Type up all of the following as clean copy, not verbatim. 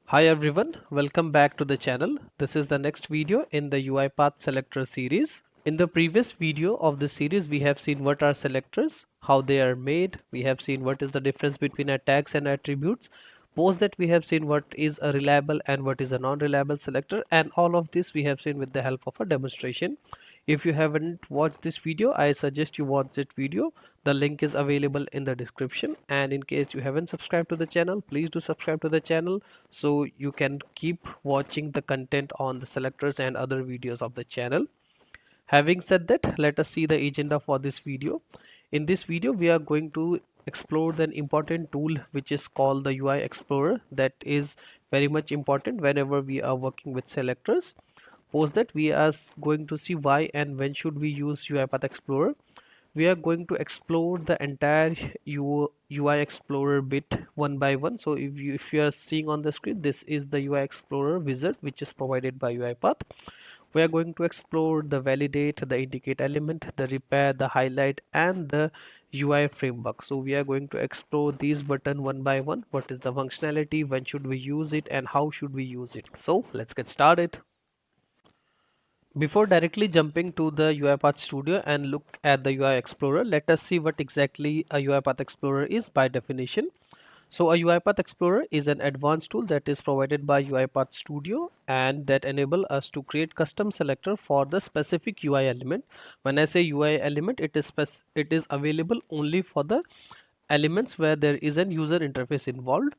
Hi everyone, welcome back to the channel. This is the next video in the UiPath selector series. In the previous video of this series, we have seen what are selectors, how they are made. We have seen what is the difference between tags and attributes. Post that, we have seen what is a reliable and what is a non-reliable selector, and all of this we have seen with the help of a demonstration. If you haven't watched this video, I suggest you watch this video. The link is available in the description, and in case you haven't subscribed to the channel, please do subscribe to the channel so you can keep watching the content on the selectors and other videos of the channel. Having said that, let us see the agenda for this video. In this video, we are going to explore the important tool which is called the UI Explorer. That is very much important whenever we are working with selectors. Post that, we are going to see why and when should we use UiPath Explorer. We are going to explore the entire UI Explorer bit one by one. So if you are seeing on the screen, this is the UI Explorer wizard which is provided by UiPath. We are going to explore the validate, the indicate element, the repair, the highlight, and the UI framework. So we are going to explore these button one by one. What is the functionality, when should we use it, and how should we use it? So let's get started. Before directly jumping to the UiPath Studio and look at the UI Explorer, let us see what exactly a UiPath Explorer is by definition. So a UiPath Explorer is an advanced tool that is provided by UiPath Studio and that enable us to create custom selector for the specific UI element. When I say UI element, it is available only for the elements where there is an user interface involved.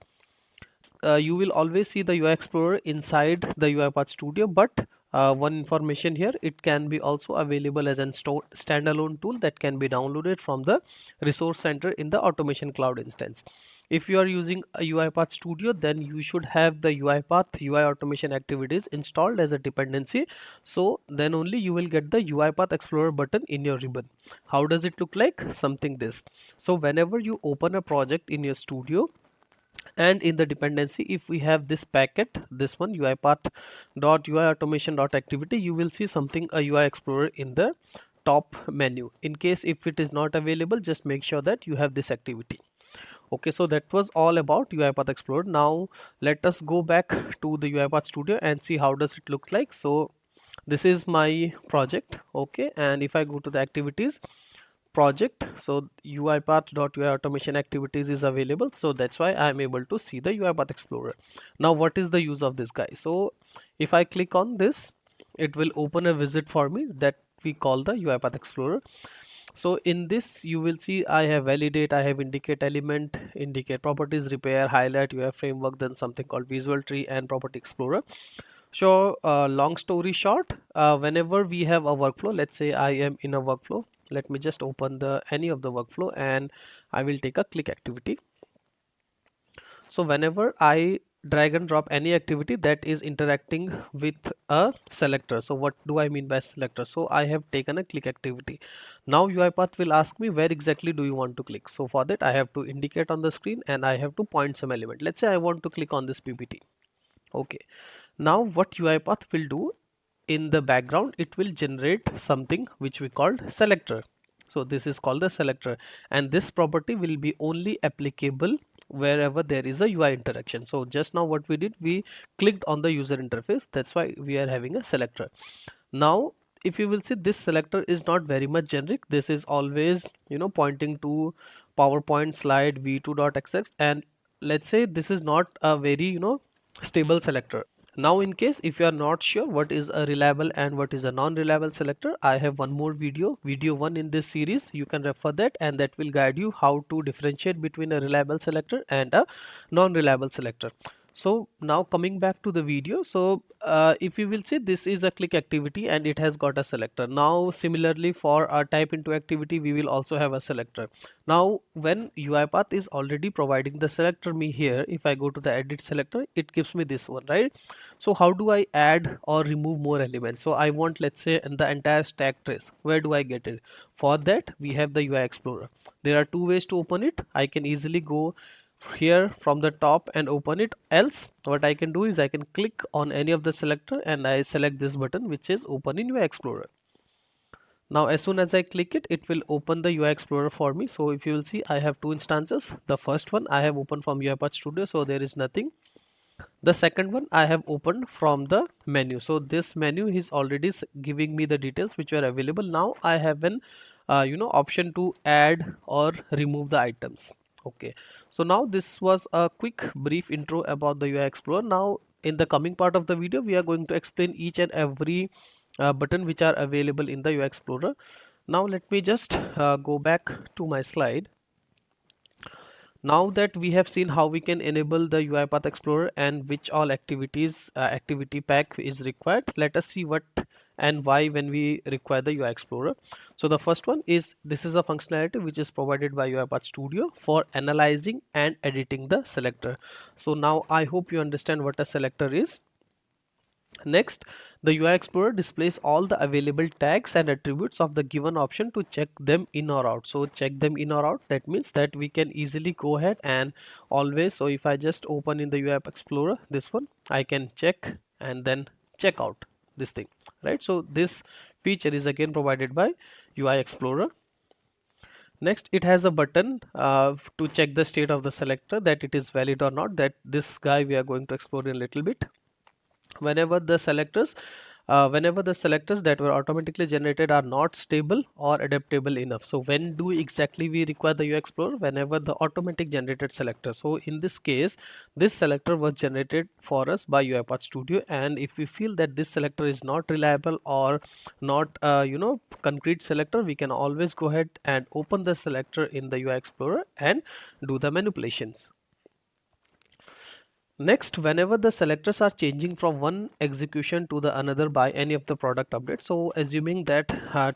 You will always see the UI Explorer inside the UiPath Studio, but one information here, it can be also available as a standalone tool that can be downloaded from the resource center in the automation cloud instance. If you are using a UiPath Studio, then you should have the UiPath UI automation activities installed as a dependency. So then only you will get the UiPath Explorer button in your ribbon. How does it look like? Something this. So whenever you open a project in your studio, and in the dependency, if we have this packet, this one UiPath.UI automation.activity, you will see something a UI Explorer in the top menu. In case if it is not available, just make sure that you have this activity. Okay, so that was all about UiPath Explorer. Now let us go back to the UiPath Studio and see how does it look like. So this is my project. Okay, and if I go to the activities project, so UiPath.UI automation activities is available, so that's why I'm able to see the UiPath Explorer. Now what is the use of this guy? So if I click on this, it will open a widget for me that we call the UiPath Explorer. So in this you will see I have validate, I have indicate element, indicate properties, repair, highlight, UI framework, then something called visual tree and property explorer. So long story short, whenever we have a workflow, let's say I am in a workflow, let me just open the any of the workflow and I will take a click activity. So whenever I drag and drop any activity that is interacting with a selector, so what do I mean by selector? So I have taken a click activity. Now UiPath will ask me where exactly do you want to click. So for that I have to indicate on the screen and I have to point some element. Let's say I want to click on this PPT. Okay, now what UiPath will do, in the background it will generate something which we called selector. So this is called the selector, and this property will be only applicable wherever there is a UI interaction. So just now what we did, we clicked on the user interface, that's why we are having a selector. Now if you will see, this selector is not very much generic. This is always pointing to PowerPoint slide v2.xx, and let's say this is not a very stable selector. Now in case if you are not sure what is a reliable and what is a non-reliable selector, I have one more video 1 in this series. You can refer that, and that will guide you how to differentiate between a reliable selector and a non-reliable selector. So now coming back to the video, so if you will see, this is a click activity and it has got a selector. Now similarly for our type into activity, we will also have a selector. Now when UiPath is already providing the selector me here, if I go to the edit selector, it gives me this one, right? So how do I add or remove more elements? So I want, let's say, in the entire stack trace, where do I get it? For that we have the UI Explorer. There are two ways to open it. I can easily go here from the top and open it, else what I can do is I can click on any of the selector and I select this button which is open in UI Explorer. Now as soon as I click it, it will open the UI Explorer for me. So if you will see, I have two instances. The first one I have opened from UiPath Studio, so there is nothing. The second one I have opened from the menu. So this menu is already giving me the details which are available. Now I have an option to add or remove the items. Okay, so now this was a quick brief intro about the UI Explorer. Now in the coming part of the video, we are going to explain each and every button which are available in the UI Explorer. Now let me just go back to my slide. Now that we have seen how we can enable the UiPath Explorer and which all activities activity pack is required, let us see what and why when we require the UI Explorer. So the first one is, this is a functionality which is provided by UiPath Studio for analyzing and editing the selector. So now I hope you understand what a selector is. Next, the UI Explorer displays all the available tags and attributes of the given option to check them in or out. So check them in or out, that means that we can easily go ahead and always, so if I just open in the UI Explorer, this one, I can check and then check out this thing, right? So this feature is again provided by UI Explorer. Next, it has a button to check the state of the selector, that it is valid or not. That this guy we are going to explore in a little bit. Whenever the selectors that were automatically generated are not stable or adaptable enough. So when do exactly we require the UI Explorer? Whenever the automatic generated selector. So in this case, this selector was generated for us by UiPath Studio, and if we feel that this selector is not reliable or not concrete selector, we can always go ahead and open the selector in the UI Explorer and do the manipulations. Next, whenever the selectors are changing from one execution to the another by any of the product updates, so assuming that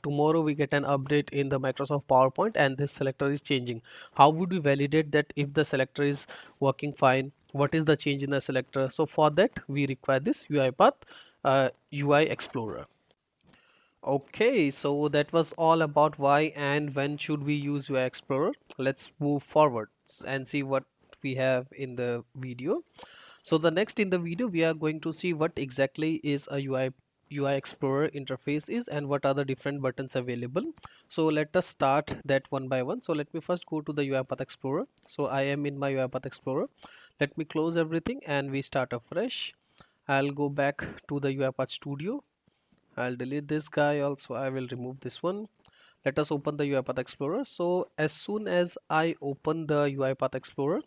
tomorrow we get an update in the Microsoft PowerPoint and this selector is changing, how would we validate that if the selector is working fine? What is the change in the selector? So for that, we require this UiPath UI Explorer. Okay, so that was all about why and when should we use UI Explorer. Let's move forward and see what we have in the video. So the next in the video, we are going to see what exactly is a UI Explorer interface is and what are the different buttons available. So let us start that one by one. So let me first go to the UiPath Explorer. So I am in my UiPath Explorer. Let me close everything and we start afresh. I'll go back to the UiPath Studio. I'll delete this guy also. I will remove this one. Let us open the UiPath Explorer. So as soon as I open the UiPath Explorer,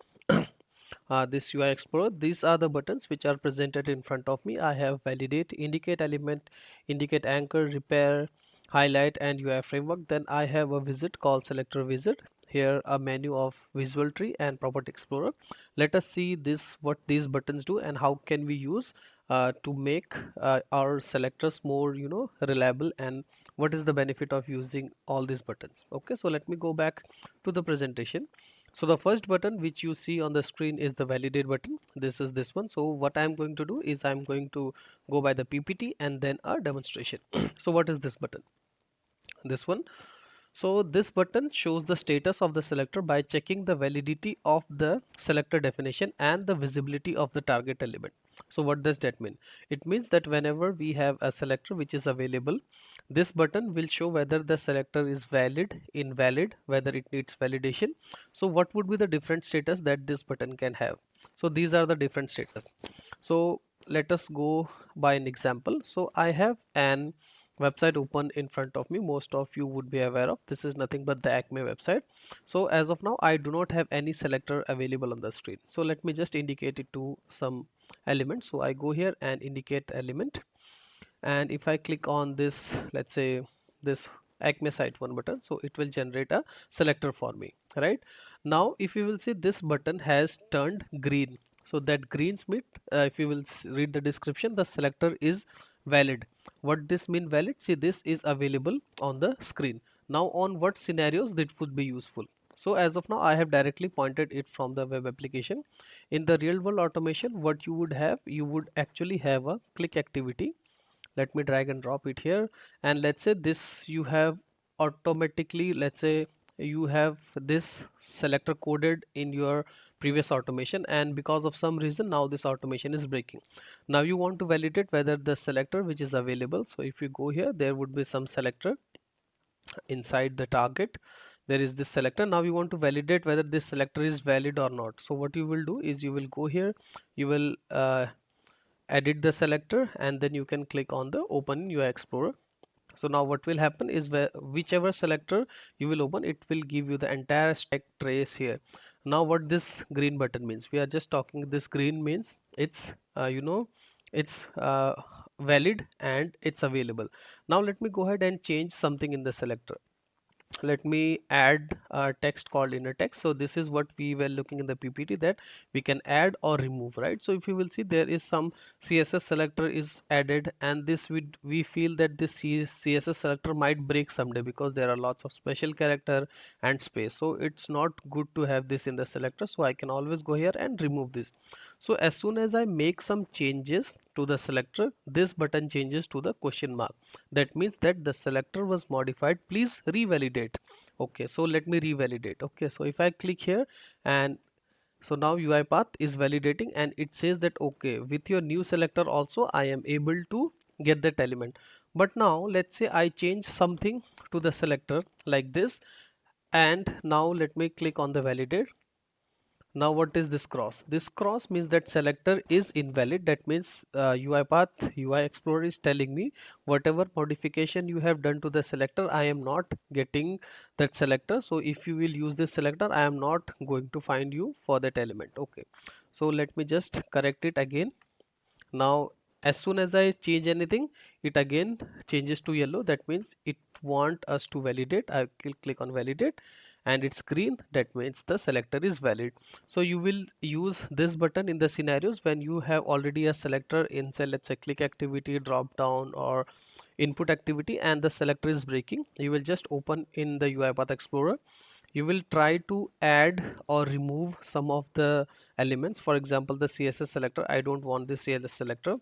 this UI Explorer, these are the buttons which are presented in front of me. I have validate, indicate element, indicate anchor, repair, highlight and UI framework. Then I have a widget called selector widget. Here a menu of visual tree and property explorer. Let us see this, what these buttons do and how can we use to make our selectors more reliable, and what is the benefit of using all these buttons. Okay, so let me go back to the presentation. So the first button which you see on the screen is the validate button. This is this one. So what I'm going to do is I'm going to go by the PPT and then a demonstration. So what is this button? This one. So this button shows the status of the selector by checking the validity of the selector definition and the visibility of the target element. So what does that mean? It means that whenever we have a selector which is available, this button will show whether the selector is valid, invalid, whether it needs validation. So what would be the different status that this button can have? So these are the different status. So let us go by an example. So I have an website open in front of me. Most of you would be aware of this is nothing but the Acme website. So as of now I do not have any selector available on the screen. So let me just indicate it to some element. So I go here and indicate element, and if I click on this, let's say this Acme site one button, so it will generate a selector for me. Right now if you will see, this button has turned green. So that green means if you will read the description, the selector is valid. What this mean valid? See, this is available on the screen. Now on what scenarios that would be useful? So as of now I have directly pointed it from the web application. In the real world automation, what you would have, you would actually have a click activity. Let me drag and drop it here, and let's say this you have automatically, let's say you have this selector coded in your previous automation, and because of some reason now this automation is breaking. Now you want to validate whether the selector which is available. So if you go here, there would be some selector inside the target there is this selector. Now you want to validate whether this selector is valid or not. So what you will do is you will go here, you will edit the selector, and then you can click on the open UI Explorer. So now what will happen is whichever selector you will open, it will give you the entire stack trace here. Now what this green button means, we are just talking, this green means it's it's valid and it's available. Now let me go ahead and change something in the selector. Let me add a text called inner text. So this is what we were looking in the PPT, that we can add or remove, right? So if you will see, there is some CSS selector is added, and this we feel that this CSS selector might break someday because there are lots of special character and space. So it's not good to have this in the selector, so I can always go here and remove this. So as soon as I make some changes to the selector, this button changes to the question mark. That means that the selector was modified, please revalidate. Okay, so let me revalidate. Okay, so if I click here, and so now UiPath is validating, and it says that okay, with your new selector also I am able to get that element. But now let's say I change something to the selector like this, and now let me click on the validate. Now what is this cross? This cross means that selector is invalid. That means UiPath UI Explorer is telling me whatever modification you have done to the selector, I am not getting that selector. So if you will use this selector, I am not going to find you for that element. Okay, so let me just correct it again. Now as soon as I change anything, it again changes to yellow. That means it want us to validate. I will click on validate, and it's green. That means the selector is valid. So you will use this button in the scenarios when you have already a selector in, say, let's say click activity, drop down, or input activity, and the selector is breaking. You will just open in the UiPath Explorer. You will try to add or remove some of the elements. For example, the CSS selector, I don't want this CSS selector.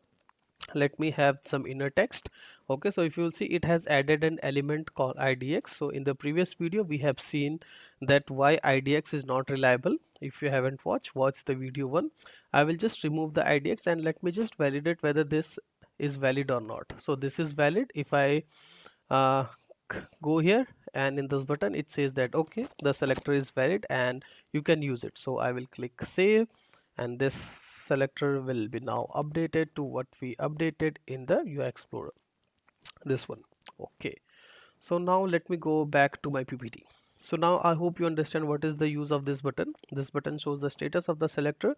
Let me have some inner text. Okay, so if you will see, it has added an element called IDX. So in the previous video we have seen that why IDX is not reliable. If you haven't watch the video one. I will just remove the IDX, and let me just validate whether this is valid or not. So this is valid. If I uh, go here, and in this button it says that okay, the selector is valid and you can use it. So I will click save, and this selector will be now updated to what we updated in the UI Explorer, this one. Okay, so now let me go back to my PPT. So now I hope you understand what is the use of this button. This button shows the status of the selector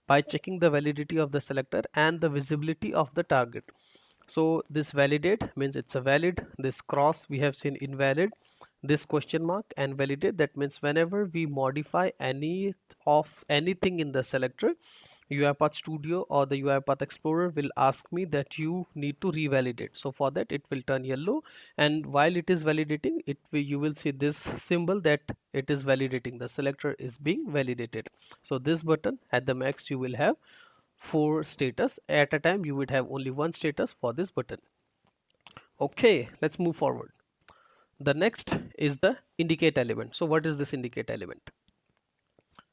by checking the validity of the selector and the visibility of the target. So this validate means it's a valid. This cross we have seen invalid. This question mark and validate, that means whenever we modify any of anything in the selector, UiPath Studio or the UiPath Explorer will ask me that you need to revalidate. So for that it will turn yellow, and while it is validating, you will see this symbol that it is validating, the selector is being validated. So this button, at the max you will have 4 status. At a time you would have only one status for this button. Okay, let's move forward. The next is the indicate element. So what is this indicate element?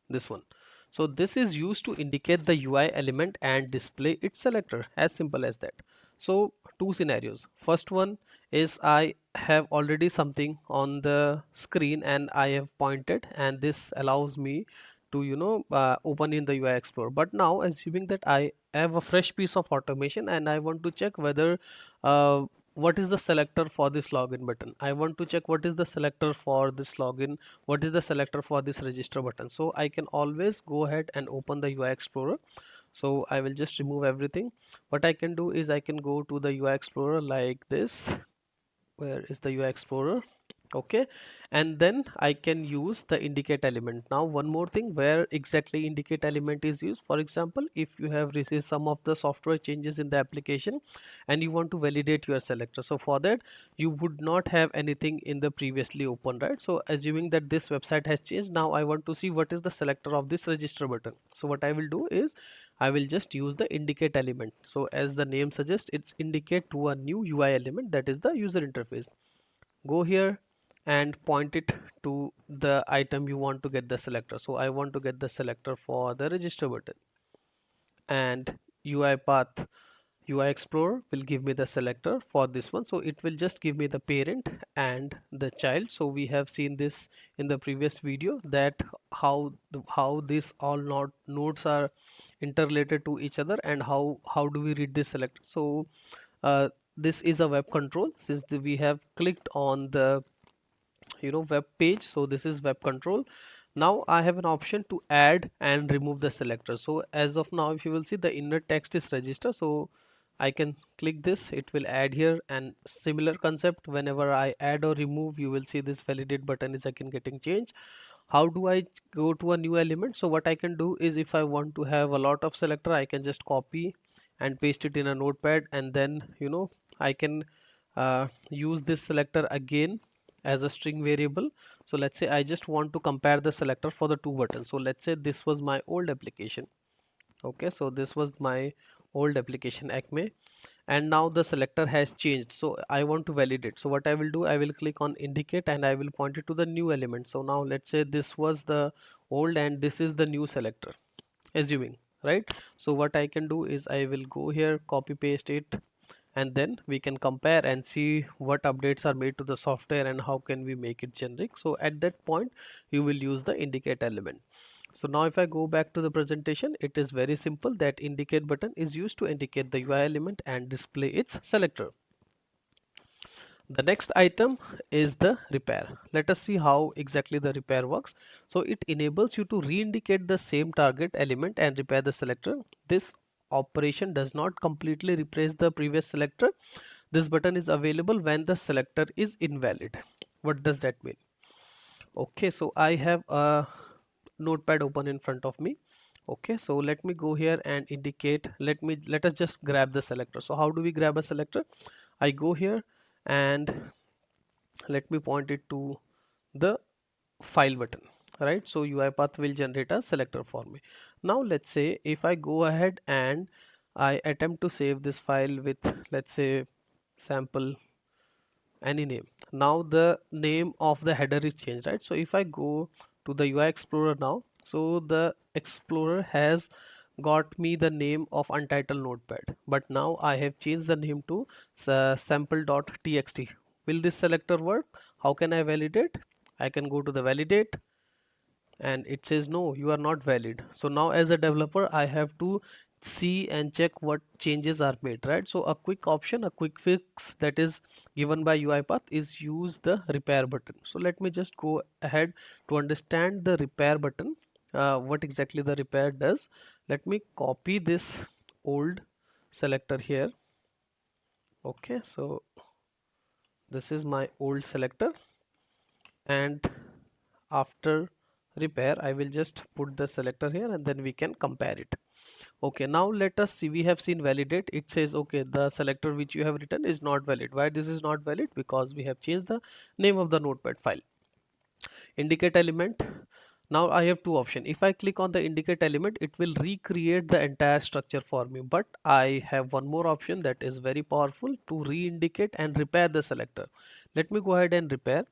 This one. So this is used to indicate the UI element and display its selector, as simple as that. So two scenarios. First one is I have already something on the screen and I have pointed, and this allows me to open in the UI Explorer. But now assuming that I have a fresh piece of automation and I want to check whether what is the selector for this login button. I want to check what is the selector for this login, what is the selector for this register button. So I can always go ahead and open the UI Explorer. So I will just remove everything. What I can do is I can go to the UI Explorer like this. Where is the UI Explorer? Okay, and then I can use the indicate element. Now one more thing, where exactly indicate element is used. For example, if you have received some of the software changes in the application and you want to validate your selector, so for that you would not have anything in the previously open, right? So assuming that this website has changed, now I want to see what is the selector of this register button. So what I will do is I will just use the indicate element. So as the name suggests, it's indicate to a new UI element, that is the user interface. Go here and point it to the item you want to get the selector. So I want to get the selector for the register button, and UiPath UI Explorer will give me the selector for this one. So it will just give me the parent and the child. So we have seen this in the previous video, that how these all nodes are interrelated to each other, and how do we read this selector. So this is a web control, since we have clicked on the web page. So this is web control. Now I have an option to add and remove the selector. So as of now, if you will see, the inner text is register, so I can click this, it will add here. And similar concept, whenever I add or remove, you will see this validate button is again getting changed. How do I go to a new element? So what I can do is, if I want to have a lot of selector, I can just copy and paste it in a notepad, and then I can use this selector again as a string variable. So let's say I just want to compare the selector for the two buttons. So let's say this was my old application. Okay, so this was my old application Acme, and now the selector has changed, so I want to validate. So what I will do, I will click on indicate and I will point it to the new element. So now let's say this was the old and this is the new selector, assuming, right? So what I can do is, I will go here, copy paste it, and then we can compare and see what updates are made to the software and how can we make it generic. So at that point you will use the indicate element. So now if I go back to the presentation, it is very simple, that indicate button is used to indicate the UI element and display its selector. The next item is the repair. Let us see how exactly the repair works. So it enables you to re-indicate the same target element and repair the selector. This operation does not completely replace the previous selector. This button is available when the selector is invalid. What does that mean? Okay, so I have a notepad open in front of me. Okay, so let me go here and indicate, let us just grab the selector. So how do we grab a selector? I go here and let me point it to the file button, right? So UiPath will generate a selector for me. Now let's say if I go ahead and I attempt to save this file with, let's say, sample any name. Now the name of the header is changed, right? So if I go to the UI Explorer now, so the Explorer has got me the name of untitled notepad, but now I have changed the name to sample.txt. Will this selector work? How can I validate? I can go to the validate, and it says no, you are not valid. So now as a developer, I have to see and check what changes are made, right? So a quick option, a quick fix that is given by UiPath is use the repair button. So let me just go ahead to understand the repair button, what exactly the repair does. Let me copy this old selector here. Okay, so this is my old selector, and after repair I will just put the selector here, and then we can compare it. Okay, now let us see, we have seen validate. It says okay, the selector which you have written is not valid. Why this is not valid? Because we have changed the name of the notepad file. Indicate element. Now I have two options. If I click on the indicate element, it will recreate the entire structure for me, but I have one more option that is very powerful, to re-indicate and repair the selector. Let me go ahead and repair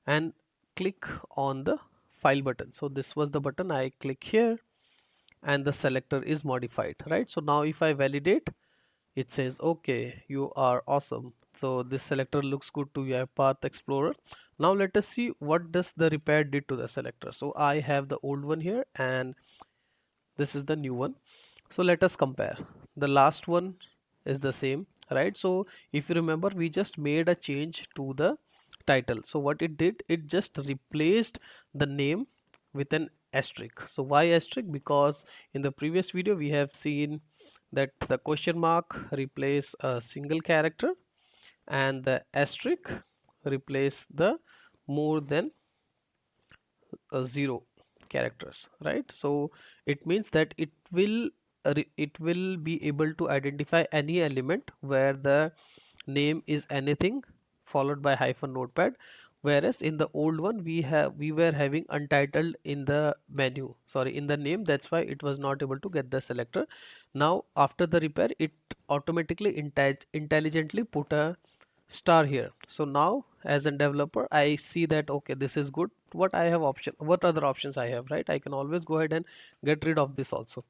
and click on the file button. So this was the button, I click here and the selector is modified, right? So now if I validate, it says okay, you are awesome. So this selector looks good to UiPath Explorer. Now let us see what does the repair did to the selector. So I have the old one here and this is the new one. So let us compare. The last one is the same, right? So if you remember, we just made a change to the title. So what it did, it just replaced the name with an asterisk. So why asterisk? Because in the previous video we have seen that the question mark replace a single character and the asterisk replace the more than zero characters, right? So it means that it will be able to identify any element where the name is anything followed by hyphen notepad, whereas in the old one we were having untitled in the menu, sorry, in the name. That's why it was not able to get the selector. Now after the repair, it automatically intelligently put a star here. So now as a developer, I see that okay, this is good. What I have option, what other options I have, right? I can always go ahead and get rid of this also.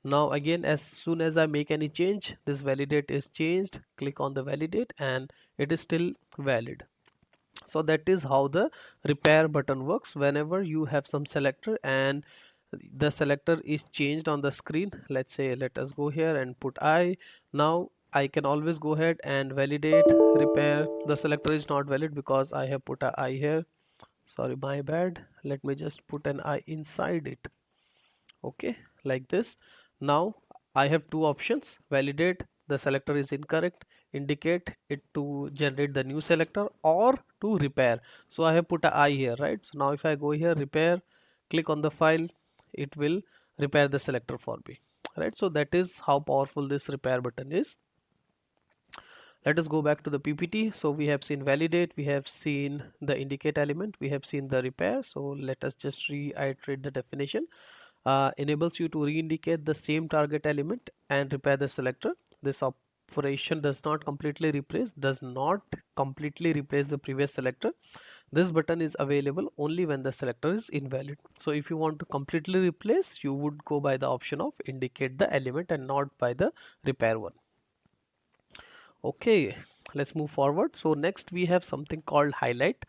Now again, as soon as I make any change, this validate is changed. Click on the validate and it is still valid. So that is how the repair button works. Whenever you have some selector and the selector is changed on the screen, let's say, let us go here and put I. Now I can always go ahead and validate repair. The selector is not valid because I have put a I here. Sorry, my bad. Let me just put an I inside it. Okay, like this. Now I have two options: validate the selector is incorrect, indicate it to generate the new selector, or to repair. So I have put a I here, right? So now if I go here, repair, click on the file, it will repair the selector for me, right? So that is how powerful this repair button is. Let us go back to the PPT. So we have seen validate, we have seen the indicate element, we have seen the repair. So let us just reiterate the definition. Enables you to re-indicate the same target element and repair the selector. This operation does not completely replace the previous selector. This button is available only when the selector is invalid. So if you want to completely replace, you would go by the option of indicate the element and not by the repair one. Okay, let's move forward. So next we have something called highlight.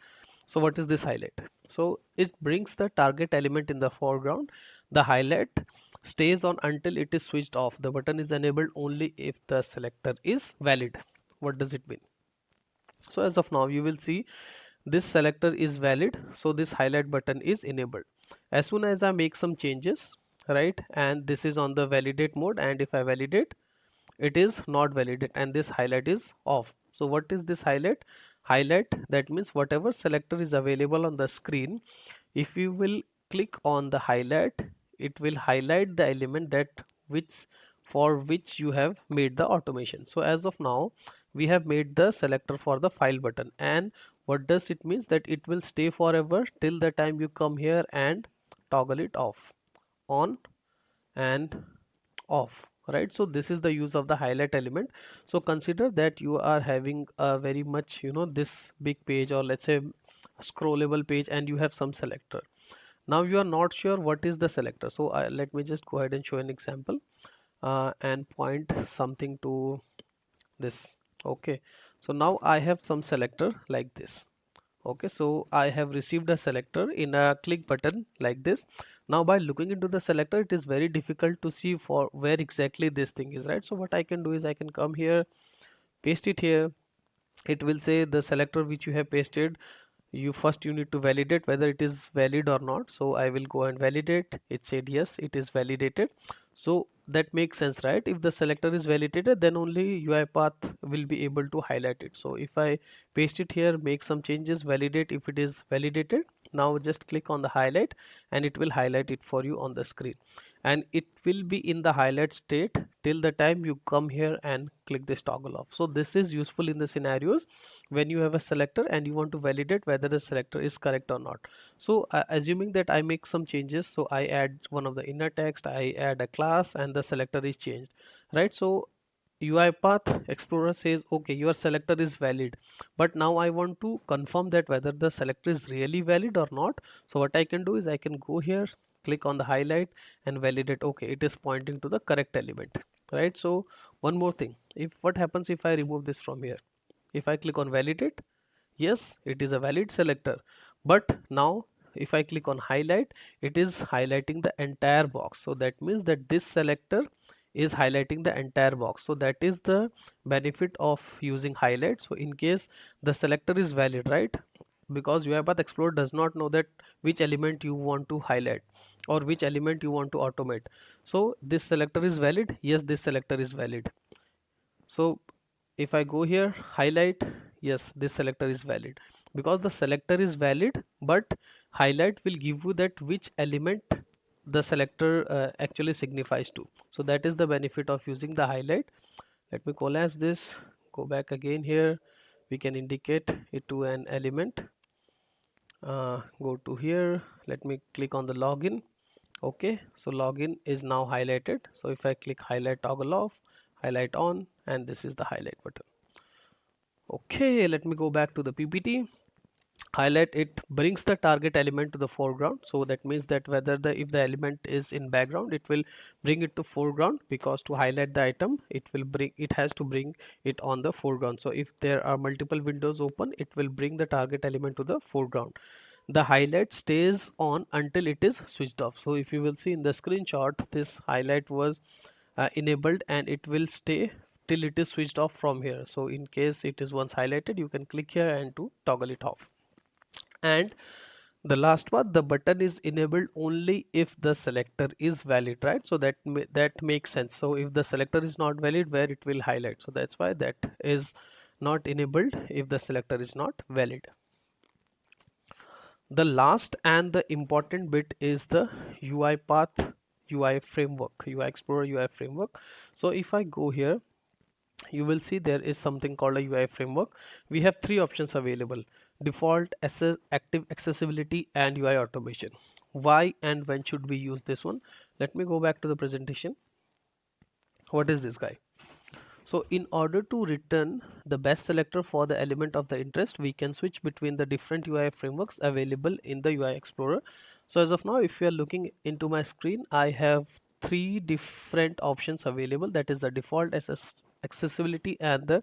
So what is this highlight? So it brings the target element in the foreground. The highlight stays on until it is switched off. The button is enabled only if the selector is valid. What does it mean? So as of now you will see this selector is valid, so this highlight button is enabled. As soon as I make some changes, right, and this is on the validate mode, and if I validate, it is not valid and this highlight is off. So what is this highlight? Highlight, that means whatever selector is available on the screen, if you will click on the highlight, it will highlight the element that which for which you have made the automation. So as of now we have made the selector for the file button, and what does it means? That it will stay forever till the time you come here and toggle it off, on and off, right? So this is the use of the highlight element. So consider that you are having a very much, this big page, or let's say scrollable page, and you have some selector. Now you are not sure what is the selector, so let me just go ahead and show an example and point something to this. Okay, so now I have some selector like this. Okay, so I have received a selector in a click button like this. Now by looking into the selector, it is very difficult to see for where exactly this thing is, right? So what I can do is I can come here, paste it here. It will say the selector which you have pasted, you need to validate whether it is valid or not. So I will go and validate. It said yes, it is validated. So that makes sense, right? If the selector is validated, then only UiPath will be able to highlight it. So if I paste it here, make some changes, validate, if it is validated, now just click on the highlight and it will highlight it for you on the screen, and it will be in the highlight state till the time you come here and click this toggle off. So this is useful in the scenarios when you have a selector and you want to validate whether the selector is correct or not. So assuming that I make some changes, so I add one of the inner text, I add a class, and the selector is changed, right? So UiPath Explorer says, okay, your selector is valid, but now I want to confirm that whether the selector is really valid or not. So what I can do is I can go here, click on the highlight and validate. Okay, it is pointing to the correct element, right? So one more thing, if what happens if I remove this from here, if I click on validate, yes, it is a valid selector, but now if I click on highlight, it is highlighting the entire box. So that means that this selector is highlighting the entire box. So that is the benefit of using highlight. So in case the selector is valid, right, because UiPath Explorer does not know that which element you want to highlight or which element you want to automate. So this selector is valid, yes, this selector is valid. So if I go here, highlight, yes, this selector is valid. Because the selector is valid, but highlight will give you that which element the selector actually signifies to. So that is the benefit of using the highlight. Let me collapse this, go back again here. We can indicate it to an element. Go to here, let me click on the login. Okay, so login is now highlighted. So if I click highlight toggle off, highlight on, and this is the highlight button. Okay, let me go back to the PPT. highlight, it brings the target element to the foreground. So that means that whether the if the element is in background, it will bring it to foreground, because to highlight the item, it has to bring it on the foreground. So if there are multiple windows open, it will bring the target element to the foreground. The highlight stays on until it is switched off. So if you will see in the screenshot, this highlight was enabled, and it will stay till it is switched off from here. So in case it is once highlighted, you can click here and to toggle it off. And the last one, the button is enabled only if the selector is valid, right? So that makes sense. So if the selector is not valid, where it will highlight, so that's why that is not enabled if the selector is not valid. The last and the important bit is the UiPath UI framework, UI Explorer UI framework. So if I go here, you will see there is something called a UI framework. We have three options available: default, active accessibility, and UI automation. Why and when should we use this one? Let me go back to the presentation. What is this guy? So in order to return the best selector for the element of the interest, we can switch between the different UI frameworks available in the UI Explorer. So as of now, if you are looking into my screen, I have three different options available. That is the default, accessibility, and the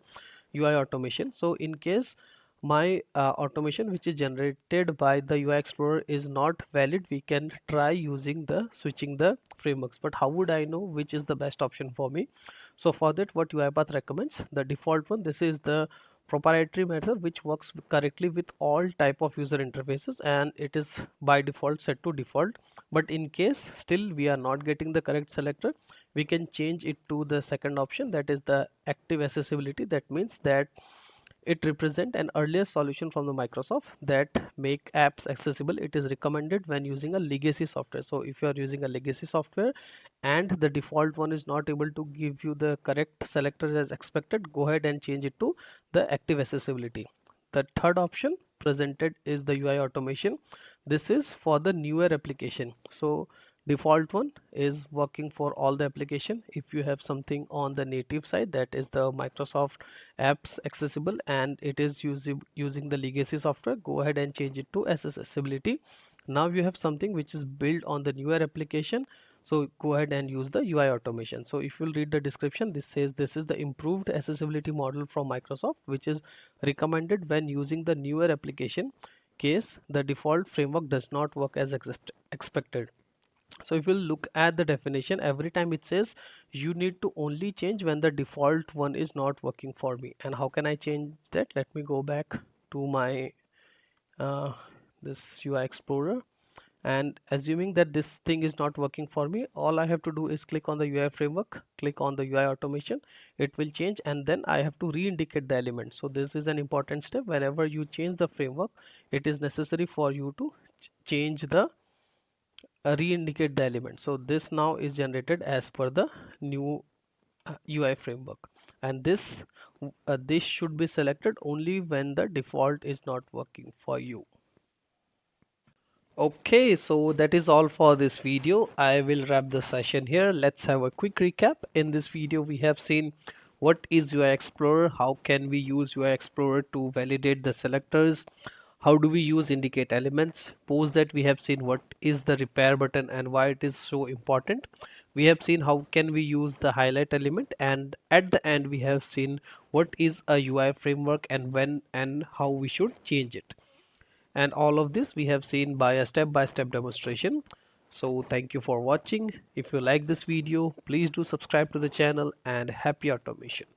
UI automation. So in case my automation which is generated by the UI Explorer is not valid, we can try using the switching the frameworks. But how would I know which is the best option for me? So for that, what UiPath recommends, the default one, this is the proprietary method which works correctly with all type of user interfaces, and it is by default set to default. But in case still we are not getting the correct selector, we can change it to the second option, that is the active accessibility. That means that it represent an earlier solution from the Microsoft that make apps accessible. It is recommended when using a legacy software. So if you are using a legacy software and the default one is not able to give you the correct selectors as expected, go ahead and change it to the active accessibility. The third option presented is the UI automation. This is for the newer application. So default one is working for all the application. If you have something on the native side, that is the Microsoft apps accessible, and it is using the legacy software, go ahead and change it to accessibility. Now you have something which is built on the newer application, so go ahead and use the UI automation. So if you'll read the description, this says this is the improved accessibility model from Microsoft which is recommended when using the newer application case the default framework does not work as expected. So if you look at the definition, every time it says you need to only change when the default one is not working for me. And how can I change that? Let me go back to my this UI Explorer, and assuming that this thing is not working for me, all I have to do is click on the UI framework, click on the UI automation, it will change, and then I have to re-indicate the element. So this is an important step. Whenever you change the framework, it is necessary for you to change the re-indicate the element. So this now is generated as per the new UI framework, and this should be selected only when the default is not working for you. Okay, so that is all for this video. I will wrap the session here. Let's have a quick recap. In this video, we have seen what is UI Explorer, how can we use UI Explorer to validate the selectors, how do we use indicate elements. Post that, we have seen what is the repair button and why it is so important. We have seen how can we use the highlight element, and at the end we have seen what is a UI framework and when and how we should change it. And all of this we have seen by a step-by-step demonstration. So thank you for watching. If you like this video, please do subscribe to the channel, and happy automation.